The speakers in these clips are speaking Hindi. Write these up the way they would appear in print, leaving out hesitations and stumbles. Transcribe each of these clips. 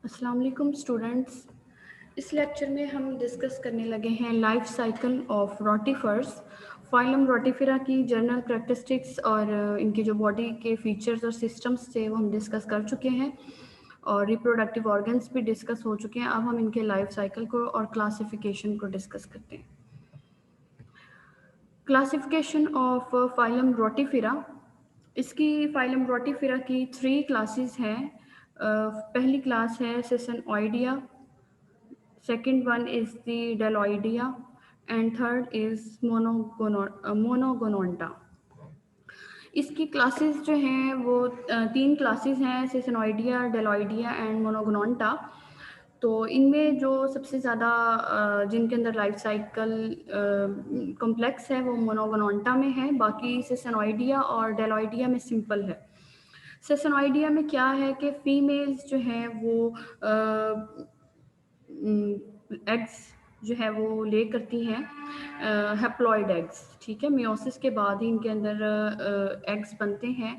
अस्सलाम वालेकुम स्टूडेंट्स। इस लेक्चर में हम डिस्कस करने लगे हैं life cycle of rotifers. Phylum rotifera की जनरल करैक्टरिस्टिक्स और इनके जो बॉडी के फीचर्स और सिस्टम्स थे वो हम डिस्कस कर चुके हैं और रिप्रोडक्टिव ऑर्गन्स भी डिस्कस हो चुके हैं। अब हम इनके लाइफ साइकिल को और क्लासिफिकेशन को डिस्कस करते हैं। Classification of phylum rotifera. इसकी फाइलम रोटिफेरा की 3 क्लासेस हैं। पहली क्लास है सेसनॉइडिया, second one is the Deloidea, and third is Monogononta. इसकी क्लासेस जो हैं वो 3 क्लासेस हैं, सेसनॉइडिया, डेलॉइडिया एंड मोनोगोनोंटा। तो इनमें जो सबसे ज़्यादा जिनके अंदर लाइफ साइकिल कॉम्प्लेक्स है वो मोनोगोनोंटा में है, बाकी सेसनॉइडिया और डेलॉइडिया में सिंपल है। सेसनॉइडिया में क्या है कि फीमेल्स जो हैं वो एग्स जो है वो ले करती हैं, हैप्लॉइड एग्स, ठीक है। मियोसिस के बाद ही इनके अंदर एग्स बनते हैं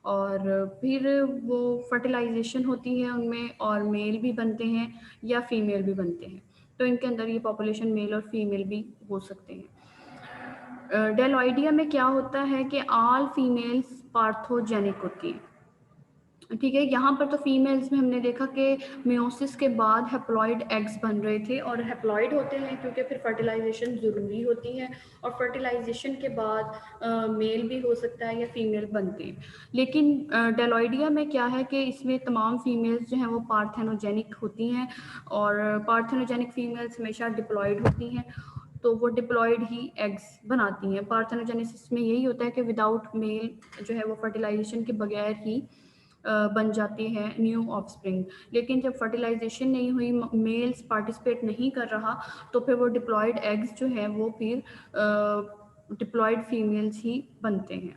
और फिर वो फर्टिलाइजेशन होती है उनमें और मेल भी बनते हैं या फीमेल भी बनते हैं। तो इनके अंदर ये पॉपुलेशन मेल और फीमेल भी हो सकते हैं। डेलॉइडिया में क्या होता है कि ऑल फीमेल्स पार्थोजेनिक होती हैं, ठीक है। यहाँ पर तो फीमेल्स में हमने देखा कि मियोसिस के बाद हैप्लॉइड एग्स बन रहे थे और हैप्लॉइड होते हैं क्योंकि फिर फर्टिलाइजेशन ज़रूरी होती है और फर्टिलाइजेशन के बाद मेल भी हो सकता है या फीमेल बनते हैं। लेकिन डेलॉइडिया में क्या है कि इसमें तमाम फीमेल्स जो हैं वो पार्थेनोजेनिक होती हैं और पार्थेनोजेनिक फीमेल्स हमेशा डिप्लॉयड होती हैं, तो वो डिप्लॉयड ही एग्स बनाती हैं। पार्थेनोजेनेसिस में यही होता है कि विदाउट मेल जो है वो फर्टिलाइजेशन के बगैर ही बन जाती है न्यू ऑफस्प्रिंग। लेकिन जब फर्टिलाइजेशन नहीं हुई, मेल्स पार्टिसिपेट नहीं कर रहा, तो फिर वो डिप्लॉयड एग्स जो हैं वो फिर डिप्लॉयड फीमेल्स ही बनते हैं।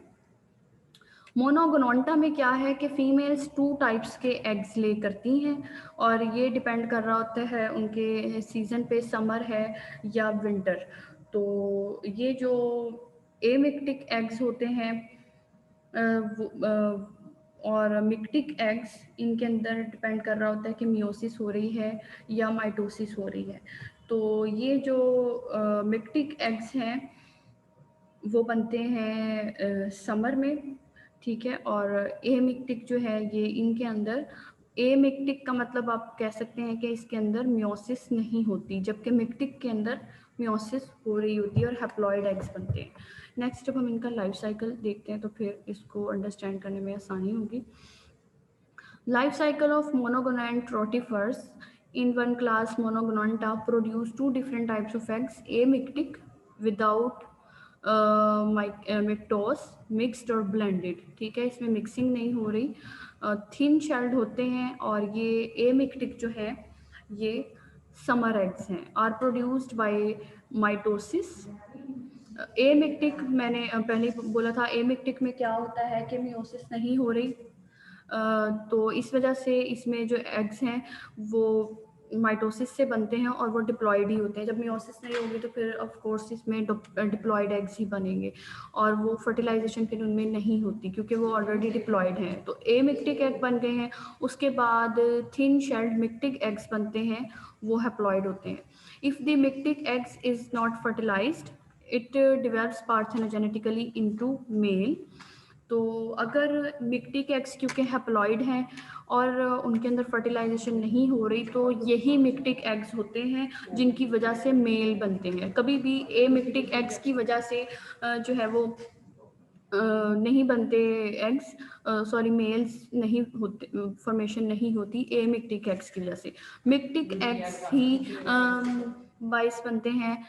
मोनोगोनोंटा में क्या है कि फीमेल्स 2 टाइप्स के एग्स ले करती हैं और ये डिपेंड कर रहा होता है उनके सीज़न पे, समर है या विंटर। तो ये जो एमिक्टिक एग्स होते हैं और मिक्टिक एग्स, इनके अंदर डिपेंड कर रहा होता है कि मियोसिस हो रही है या माइटोसिस हो रही है। तो ये जो मिक्टिक एग्स हैं वो बनते हैं समर में, ठीक है। और एमिक्टिक जो है ये इनके अंदर, एमिक्टिक का मतलब आप कह सकते हैं कि इसके अंदर मियोसिस नहीं होती, जबकि मिक्टिक के अंदर मियोसिस हो रही होती है और हैप्लॉइड एग्स बनते हैं। नेक्स्ट जब हम इनका लाइफ साइकिल देखते हैं तो फिर इसको अंडरस्टैंड करने में आसानी होगी। Life cycle of monogonont rotifers. In one class, Monogononta produce 2 different types of eggs, amictic without miktos, mixed और ब्लेंडेड, ठीक है। इसमें मिक्सिंग नहीं हो रही, थिन शेल्ड होते हैं और ये एमिक्टिक जो है ये समर एग्स हैं, आर प्रोड्यूस्ड बाय माइटोसिस। एमिक्टिक मैंने पहले बोला था, एमिक्टिक में क्या होता है कि मियोसिस नहीं हो रही, तो इस वजह से इसमें जो एग्स हैं वो माइटोसिस से बनते हैं और वो डिप्लॉयड ही होते हैं। जब मियोसिस नहीं होगी तो फिर ऑफ कोर्स इसमें डिप्लॉयड एग्स ही बनेंगे और वो फर्टिलाइजेशन फिर उनमें नहीं होती क्योंकि वो ऑलरेडी डिप्लॉयड हैं। तो एमिक्टिक एग बन गए हैं, उसके बाद थिन शेल्ड मिक्टिक एग्स बनते हैं, वो हैप्लॉयड होते हैं। If the mictic eggs is not fertilised, it develops parthenogenetically into male. तो अगर मिक्टिक एग्स क्योंकि हैप्लॉइड हैं और उनके अंदर फर्टिलाइजेशन नहीं हो रही, तो यही मिक्टिक एग्स होते हैं जिनकी वजह से मेल बनते हैं। कभी भी ए मिक्टिक एग्स की वजह से जो है वो नहीं बनते एग्स, सॉरी मेल्स नहीं होते, फॉर्मेशन नहीं होती ए मिक्टिक एग्स की वजह से। मिक्टिक एग्स ही बाइस बनते हैं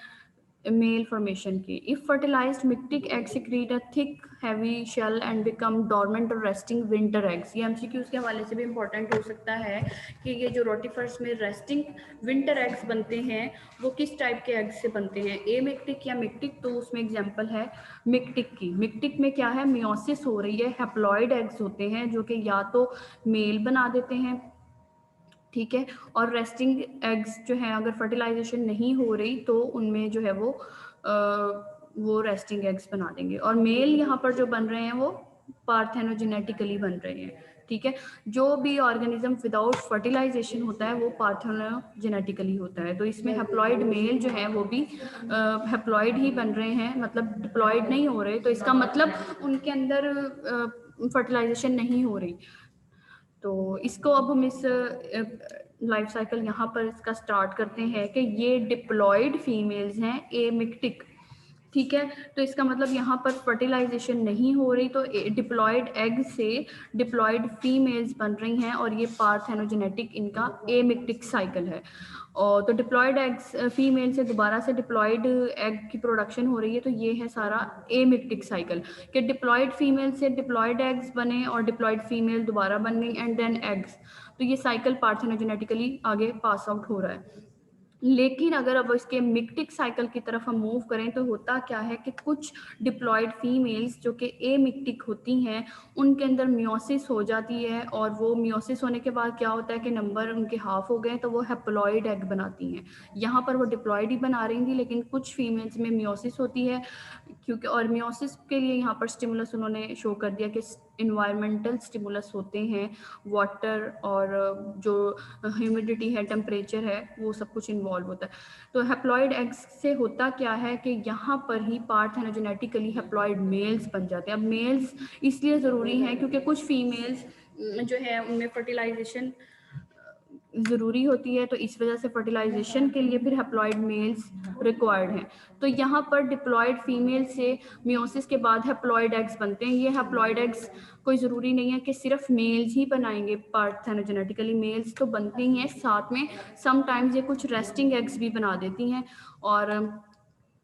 मेल फॉर्मेशन की। If fertilised mictic egg secrete a thick heavy shell and become dormant or resting winter eggs। ये एमसीक्यूज के हवाले से भी इंपॉर्टेंट हो सकता है कि ये जो रोटिफर्स में रेस्टिंग विंटर एग्स बनते हैं वो किस टाइप के एग्स से बनते हैं, ए मिक्टिक या मिक्टिक। तो उसमें एग्जांपल है मिक्टिक की। मिक्टिक में क्या है, मियोसिस हो रही है, हैप्लॉइड एग्स होते हैं जो कि या तो मेल बना देते हैं, ठीक है, और रेस्टिंग एग्स जो हैं अगर फर्टिलाइजेशन नहीं हो रही तो उनमें जो है वो रेस्टिंग एग्स बना देंगे। और मेल यहाँ पर जो बन रहे हैं वो पार्थेनोजेनेटिकली बन रहे हैं, ठीक है। जो भी ऑर्गेनिज्म विदाउट फर्टिलाइजेशन होता है वो पार्थेनोजेनेटिकली होता है। तो इसमें हैप्लॉइड मेल जो है वो भी हैप्लॉइड ही बन रहे हैं, मतलब डिप्लॉइड नहीं हो रहे, तो इसका मतलब उनके अंदर फर्टिलाइजेशन नहीं हो रही। तो इसको अब हम इस लाइफ साइकिल यहाँ पर इसका स्टार्ट करते हैं कि ये डिप्लॉयड फीमेल्स हैं एमिक्टिक, ठीक है। तो इसका मतलब यहाँ पर फर्टिलाइजेशन नहीं हो रही, तो डिप्लॉयड एग से डिप्लॉयड फीमेल्स बन रही हैं और ये पार्थेनोजेनेटिक इनका एमिक्टिक साइकिल है। और तो डिप्लॉयड एग्स फीमेल से दोबारा से डिप्लॉयड एग की प्रोडक्शन हो रही है, तो ये है सारा एमिक्टिक साइकिल कि डिप्लॉयड फीमेल से डिप्लॉयड एग्स बने और डिप्लॉयड फीमेल दोबारा बन गई एंड देन एग्स। तो ये साइकिल पार्थेनोजेनेटिकली आगे पास आउट हो रहा है। लेकिन अगर अब इसके मिक्टिक साइकिल की तरफ हम मूव करें तो होता क्या है कि कुछ डिप्लॉयड फीमेल्स जो कि एमिक्टिक होती हैं उनके अंदर मियोसिस हो जाती है, और वो मियोसिस होने के बाद क्या होता है कि नंबर उनके हाफ हो गए तो वो हैप्लॉइड एग बनाती हैं। यहाँ पर वो डिप्लॉयड ही बना रही थी, लेकिन कुछ फीमेल्स में मियोसिस होती है, क्योंकि और मियोसिस के लिए यहाँ पर स्टिमुलस उन्होंने शो कर दिया कि इन्वायरमेंटल स्टिमुलस होते हैं, वाटर और जो ह्यूमिडिटी है, टेम्परेचर है, वो सब कुछ इन्वॉल्व होता है। तो हैप्लॉइड एग्स से होता क्या है कि यहाँ पर ही पार्थेनोजेनेटिकली हैप्लॉइड मेल्स बन जाते हैं। अब मेल्स इसलिए ज़रूरी हैं क्योंकि कुछ फीमेल्स जो है उनमें फर्टिलाइजेशन ज़रूरी होती है, तो इस वजह से फर्टिलाइजेशन के लिए फिर हैप्लॉइड मेल्स रिक्वायर्ड हैं। तो यहाँ पर डिप्लॉयड फीमेल से मियोसिस के बाद हैप्लॉइड एग्स बनते हैं। ये हैप्लॉइड एग्स कोई ज़रूरी नहीं है कि सिर्फ मेल्स ही बनाएंगे, पार्थेनोजेनेटिकली मेल्स तो बनते ही हैं, साथ में समटाइम्स ये कुछ रेस्टिंग एग्स भी बना देती हैं और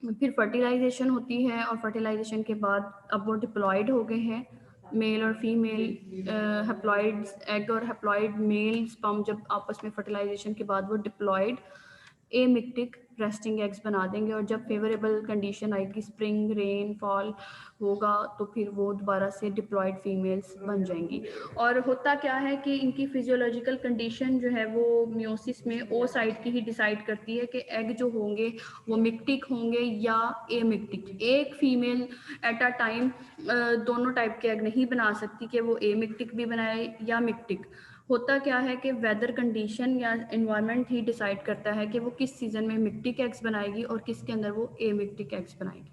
फिर फर्टिलाइजेशन होती है, और फर्टिलाइजेशन के बाद अब वो डिप्लॉयड हो गए हैं। मेल और फीमेल हैप्लॉइड एग और हैप्लॉइड मेल स्पर्म जब आपस में फर्टिलाइजेशन के बाद वो डिप्लॉयड एमिक्टिक रेस्टिंग एग्स बना देंगे, और जब फेवरेबल कंडीशन आएगी, स्प्रिंग रेन फॉल होगा, तो फिर वो दोबारा से डिप्लॉयड फीमेल्स बन जाएंगी। और होता क्या है कि इनकी फिजियोलॉजिकल कंडीशन जो है वो मियोसिस में ओ साइड की ही डिसाइड करती है कि एग जो होंगे वो मिक्टिक होंगे या एमिक्टिक। एक फीमेल एट अ टाइम दोनों टाइप के एग नहीं बना सकती कि वो एमिक्टिक भी बनाए या मिक्टिक। होता क्या है कि वेदर कंडीशन या इन्वायरमेंट ही डिसाइड करता है कि वो किस सीज़न में मिक्टिक एग्स बनाएगी और किसके अंदर वो एमिक्टिक एग्स बनाएगी।